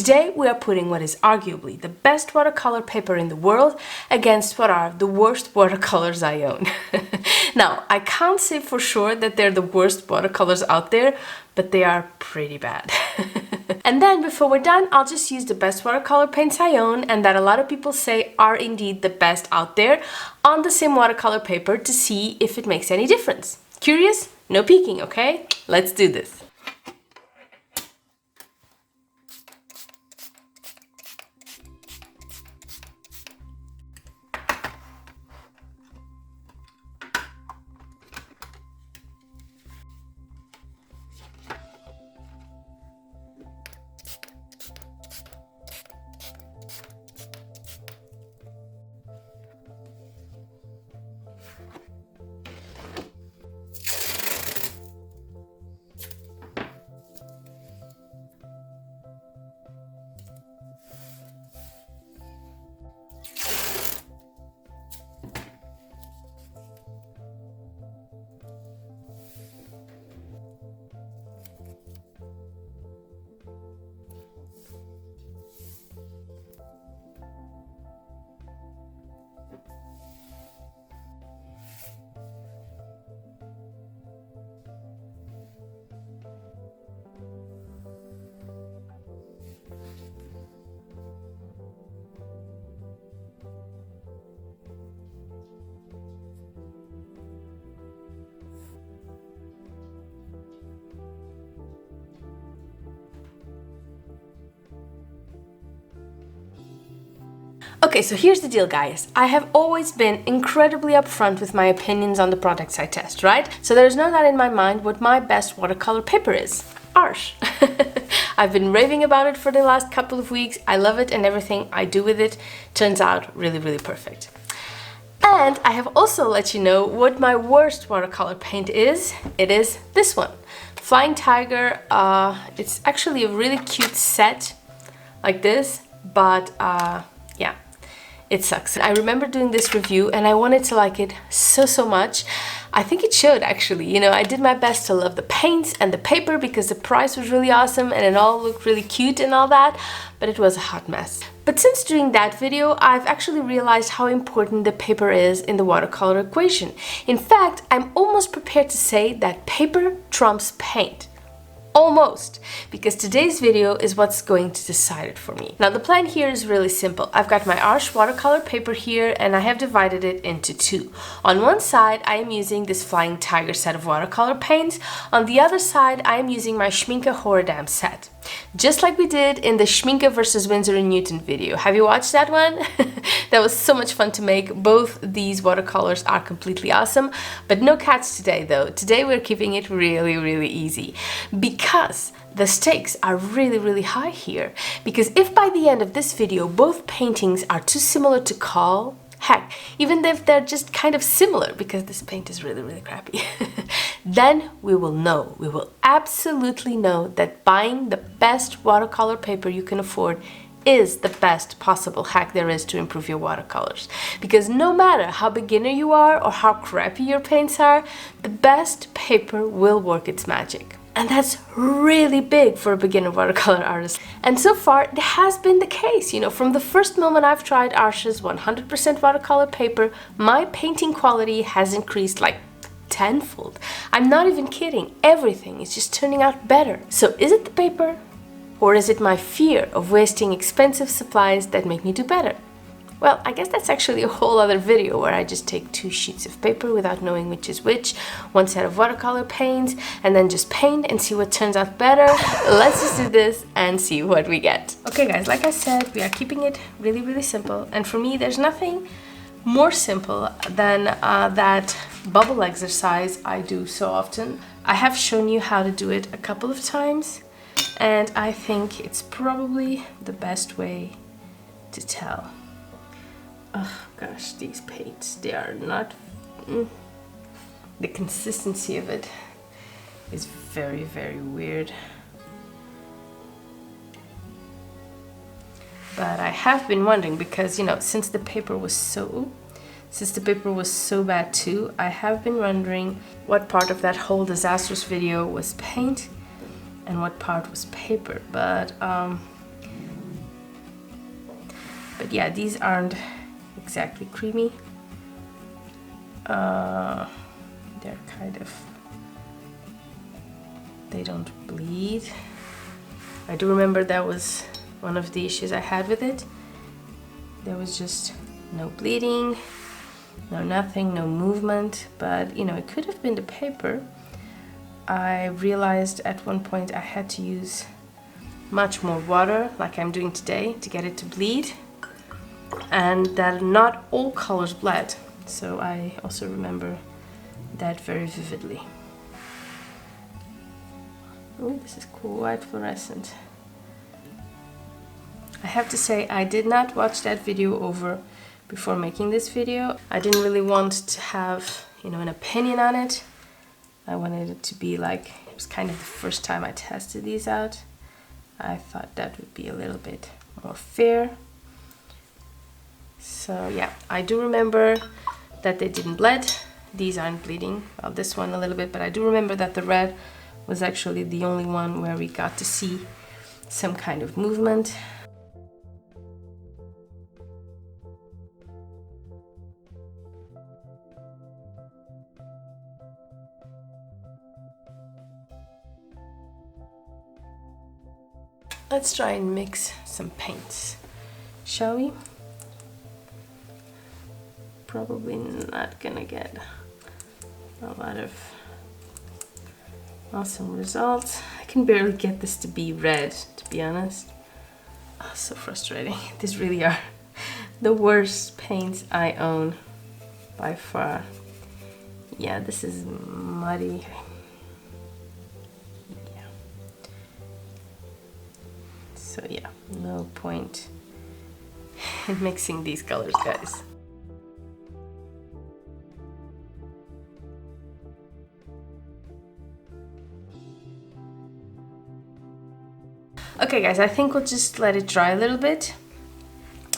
today we are putting what is arguably the best watercolor paper in the world against what are the worst watercolors I own. Now, I can't say for sure that they're the worst watercolors out there, but they are pretty bad. And then before we're done, I'll just use the best watercolor paints I own and that a lot of people say are indeed the best out there on the same watercolor paper to see if it makes any difference. Curious? No peeking, okay? Let's do this. Okay, so here's the deal, guys. I have always been incredibly upfront with my opinions on the products I test, right? So there's no doubt in my mind what my best watercolor paper is. Ours. I've been raving about it for the last couple of weeks. I love it and everything I do with it turns out really, really perfect. And I have also let you know what my worst watercolor paint is. It is this one. Flying Tiger. It's actually a really cute set like this, but yeah. It sucks. I remember doing this review and I wanted to like it so much. I think it showed actually. You know, I did my best to love the paints and the paper because the price was really awesome and it all looked really cute and all that, but it was a hot mess. But since doing that video, I've actually realized how important the paper is in the watercolor equation. In fact, I'm almost prepared to say that paper trumps paint. Almost, because today's video is what's going to decide it for me. Now the plan here is really simple. I've got my Arches watercolor paper here and I have divided it into two. On one side I am using this Flying Tiger set of watercolor paints. On the other side I am using my Schmicke Horadam set. Just like we did in the Schmicke versus Winsor & Newton video. Have you watched that one? That was so much fun to make. Both these watercolors are completely awesome, but no cats today though. Today we're keeping it really easy because the stakes are really high here. Because if by the end of this video both paintings are too similar to call, heck, even if they're just kind of similar, because this paint is really crappy, then we will know, we will absolutely know that buying the best watercolor paper you can afford is the best possible hack there is to improve your watercolors. Because no matter how beginner you are or how crappy your paints are, the best paper will work its magic. And that's really big for a beginner watercolor artist. And so far, it has been the case. You know, from the first moment I've tried Arches 100% watercolor paper, my painting quality has increased like tenfold. I'm not even kidding. Everything is just turning out better. So is it the paper? Or is it my fear of wasting expensive supplies that make me do better? Well, I guess that's actually a whole other video where I just take 2 sheets of paper without knowing which is which, 1 set of watercolor paints, and then just paint and see what turns out better. Let's just do this and see what we get. Okay guys, like I said, we are keeping it really simple. And for me, there's nothing more simple than that bubble exercise I do so often. I have shown you how to do it a couple of times, and I think it's probably the best way to tell. Oh gosh, these paints, they are not... The consistency of it is very weird. But I have been wondering because, you know, since the paper was so bad too, I have been wondering what part of that whole disastrous video was paint and what part was paper. But But yeah, these aren't exactly creamy. They're kind of, they don't bleed. I do remember that was one of the issues I had with it. There was just no bleeding, no nothing, no movement, but you know, it could have been the paper. I realized at one point I had to use much more water, like I'm doing today, to get it to bleed, and that not all colors bled. So I also remember that very vividly. Oh, this is cool, white fluorescent. I have to say, I did not watch that video over before making this video. I didn't really want to have, you know, an opinion on it. I wanted it to be like, it was kind of the first time I tested these out. I thought that would be a little bit more fair. So yeah, I do remember that they didn't bleed. These aren't bleeding. Well, this one a little bit, but I do remember that the red was actually the only one where we got to see some kind of movement. Let's try and mix some paints, shall we? Probably not gonna get a lot of awesome results. I can barely get this to be red, to be honest. Oh, so frustrating. These really are the worst paints I own by far. Yeah, this is muddy. So yeah, no point in mixing these colors, guys. Okay guys, I think we'll just let it dry a little bit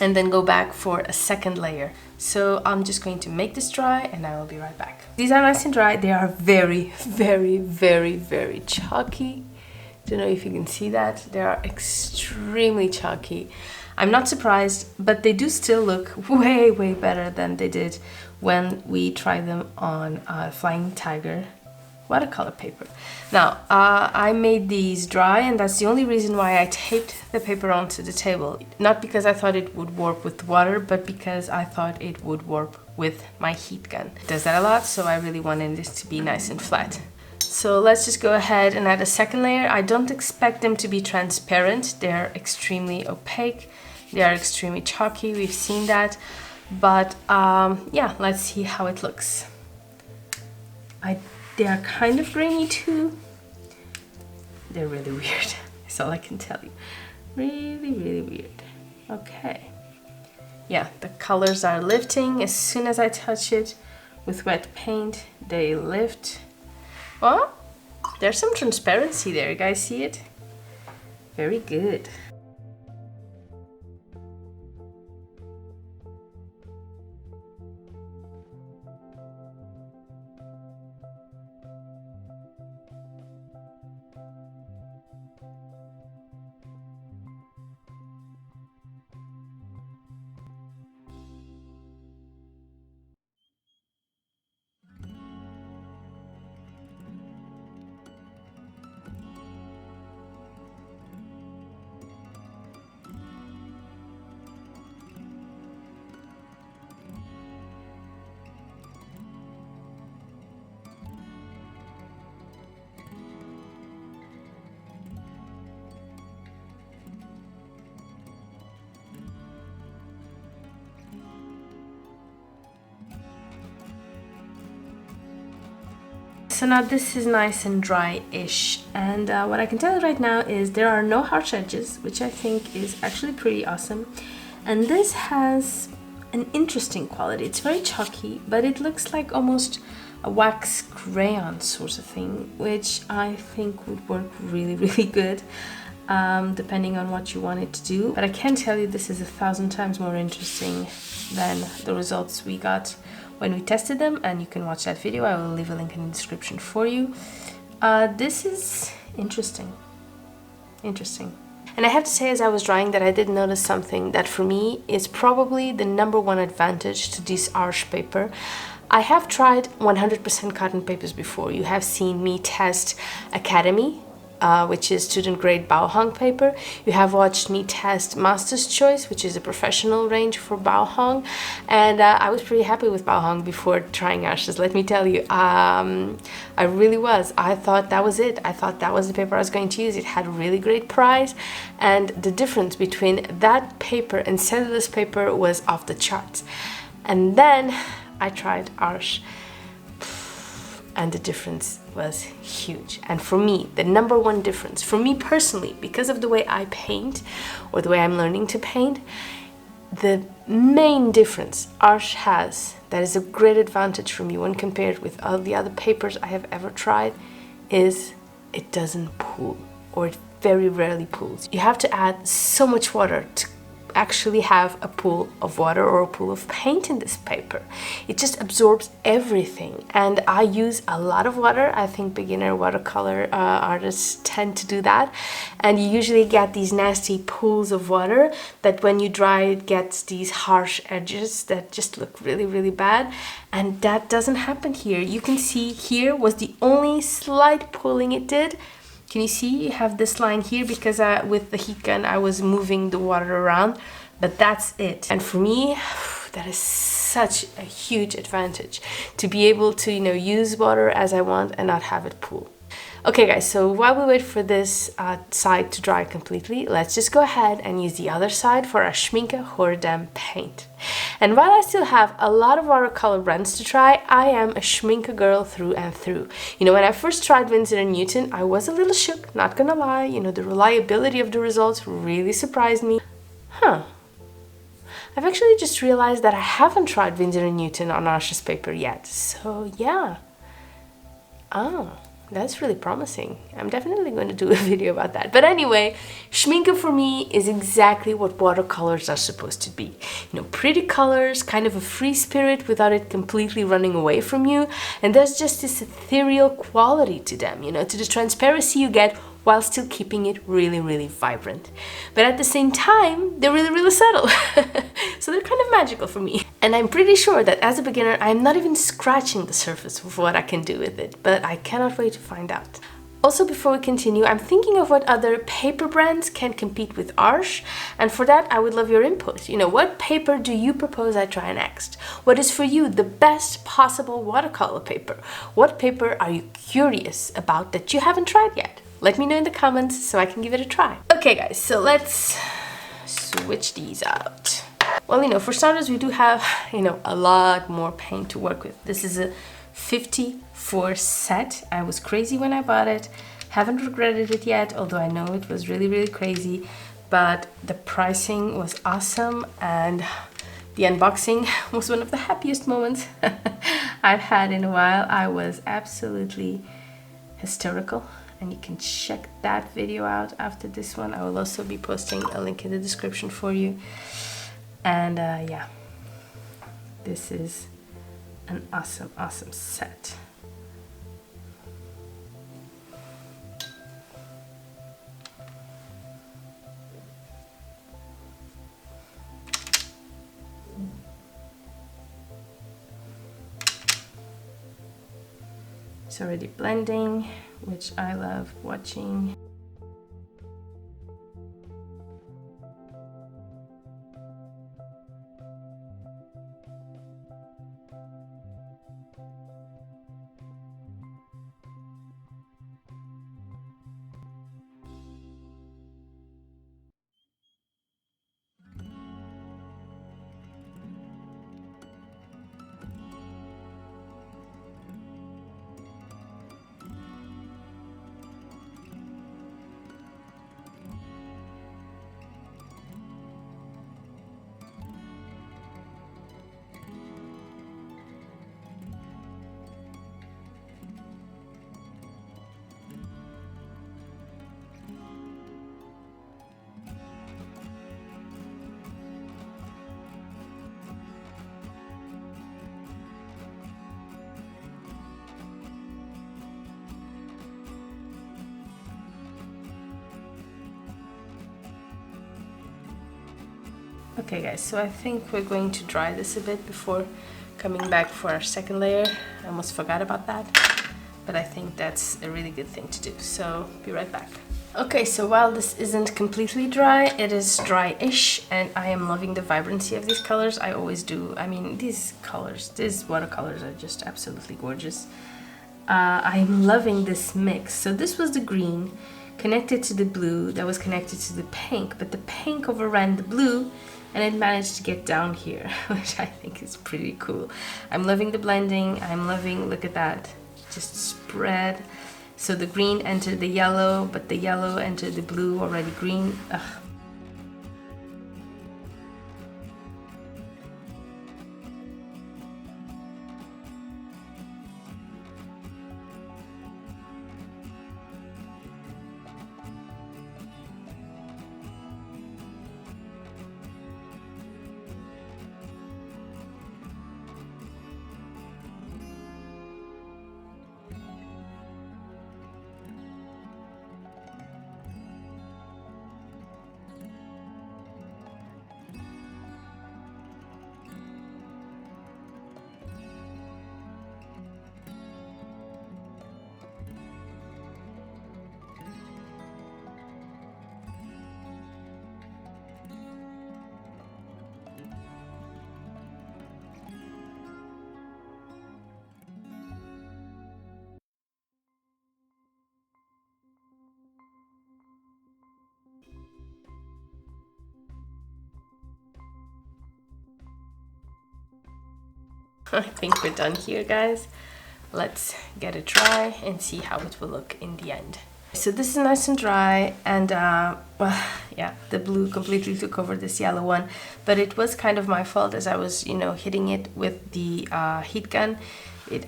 and then go back for a second layer. So I'm just going to make this dry and I will be right back. These are nice and dry. They are very, very, very, very chalky. Don't know if you can see that. They are extremely chalky. I'm not surprised, but they do still look way, way better than they did when we tried them on Flying Tiger watercolor paper. Now, I made these dry, and that's the only reason why I taped the paper onto the table. Not because I thought it would warp with water, but because I thought it would warp with my heat gun. It does that a lot, so I really wanted this to be nice and flat. So let's just go ahead and add a second layer. I don't expect them to be transparent. They're extremely opaque. They are extremely chalky. We've seen that. But yeah, let's see how it looks. They are kind of grainy too. They're really weird. That's all I can tell you. Really, really weird. Okay. Yeah, the colors are lifting. As soon as I touch it with wet paint, they lift. Well, there's some transparency there. You guys see it? Very good. So now this is nice and dry-ish, and what I can tell you right now is there are no harsh edges, which I think is actually pretty awesome. And this has an interesting quality. It's very chalky, but it looks like almost a wax crayon sort of thing, which I think would work really, really good, depending on what you want it to do. But I can tell you this is 1,000 times more interesting than the results we got when we tested them, and you can watch that video. I will leave a link in the description for you. This is interesting. And I have to say, as I was drawing, that I did notice something that for me is probably the #1 advantage to this Arches paper. I have tried 100% cotton papers before. You have seen me test Academy, which is student grade Bauhang paper. You have watched me test Master's Choice, which is a professional range for Bauhang, and I was pretty happy with Bauhang before trying Arches. Let me tell you, I really was. I thought that was it. I thought that was the paper I was going to use. It had a really great price, and the difference between that paper and cellulose paper was off the charts. And then I tried Arches, and the difference was huge. And for me, the #1 difference, for me personally, because of the way I paint, or the way I'm learning to paint, the main difference Arches has, that is a great advantage for me when compared with all the other papers I have ever tried, is it doesn't pool, or it very rarely pools. You have to add so much water to actually have a pool of water or a pool of paint in this paper. It just absorbs everything, and I use a lot of water. I think beginner watercolor artists tend to do that, and you usually get these nasty pools of water that when you dry it gets these harsh edges that just look really, really bad, and that doesn't happen here. You can see here was the only slight pooling it did. Can you see? You have this line here because with the heat gun I was moving the water around, but that's it. And for me, that is such a huge advantage to be able to, you know, use water as I want and not have it pool. Okay guys, so while we wait for this side to dry completely, let's just go ahead and use the other side for our Schmicke Horadam paint. And while I still have a lot of watercolor runs to try, I am a Schmicke girl through and through. You know, when I first tried Winsor & Newton, I was a little shook, not gonna lie. You know, the reliability of the results really surprised me. I've actually just realized that I haven't tried Winsor & Newton on Arches paper yet. So yeah. That's really promising. I'm definitely going to do a video about that. But anyway, Schmicke for me is exactly what watercolors are supposed to be. You know, pretty colors, kind of a free spirit without it completely running away from you. And there's just this ethereal quality to them, you know, to the transparency you get while still keeping it really, really vibrant. But at the same time, they're really, really subtle. So they're kind of magical for me. And I'm pretty sure that as a beginner, I'm not even scratching the surface of what I can do with it, but I cannot wait to find out. Also, before we continue, I'm thinking of what other paper brands can compete with Arches, and for that, I would love your input. You know, what paper do you propose I try next? What is for you the best possible watercolor paper? What paper are you curious about that you haven't tried yet? Let me know in the comments so I can give it a try. Okay guys, so let's switch these out. Well, you know, for starters, we do have, you know, a lot more paint to work with. This is a 54 set. I was crazy when I bought it. Haven't regretted it yet, although I know it was really, really crazy. But the pricing was awesome, and the unboxing was one of the happiest moments I've had in a while. I was absolutely hysterical. And you can check that video out after this one. I will also be posting a link in the description for you. And yeah, this is an awesome, awesome set. It's already blending, which I love watching. Okay guys, so I think we're going to dry this a bit before coming back for our second layer. I almost forgot about that, but I think that's a really good thing to do. So be right back. Okay, so while this isn't completely dry, it is dry-ish, and I am loving the vibrancy of these colors. I always do. I mean, these colors, these watercolors are just absolutely gorgeous. I'm loving this mix. So this was the green connected to the blue that was connected to the pink, but the pink overran the blue and it managed to get down here, which I think is pretty cool. I'm loving the blending. I'm loving, look at that, just spread. So the green entered the yellow, but the yellow entered the blue, already green. Ugh. I think we're done here, guys. Let's get it dry and see how it will look in the end. So this is nice and dry, and well, yeah, the blue completely took over this yellow one, but it was kind of my fault as I was, you know, hitting it with the heat gun.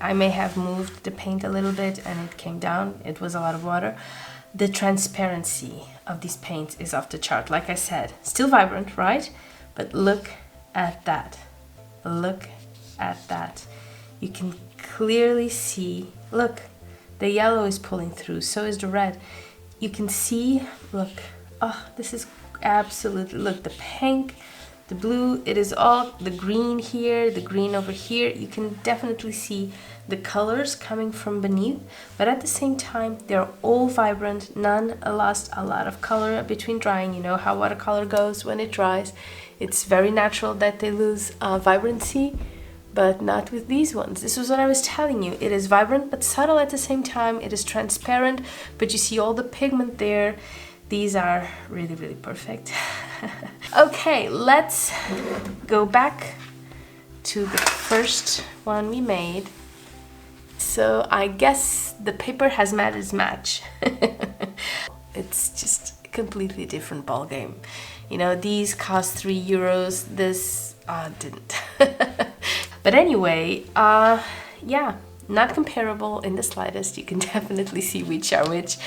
I may have moved the paint a little bit and it came down. It was a lot of water. The transparency of these paints is off the chart. Like I said, still vibrant, right? But look at that. Look at that. You can clearly see, look, the yellow is pulling through, so is the red. You can see, look, oh, this is absolutely, look, the pink, the blue, it is all, the green here, the green over here. You can definitely see the colors coming from beneath, but at the same time, they're all vibrant. None lost a lot of color between drying. You know how watercolor goes when it dries. It's very natural that they lose vibrancy, but not with these ones. This was what I was telling you. It is vibrant but subtle at the same time. It is transparent, but you see all the pigment there. These are really, really perfect. Okay, let's go back to the first one we made. So I guess the paper has met its match. It's just a completely different ball game. You know, these cost €3. This didn't. But anyway, yeah, not comparable in the slightest. You can definitely see which are which.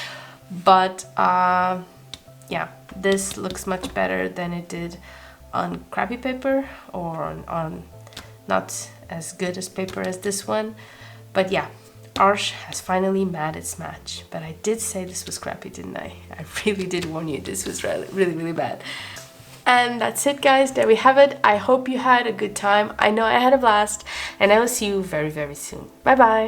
But yeah, this looks much better than it did on crappy paper, or on not as good as paper as this one. But yeah, Arsh has finally met its match. But I did say this was crappy, didn't I? I really did warn you this was really, really bad. And that's it, guys. There we have it. I hope you had a good time. I know I had a blast, and I will see you very, very soon. Bye bye.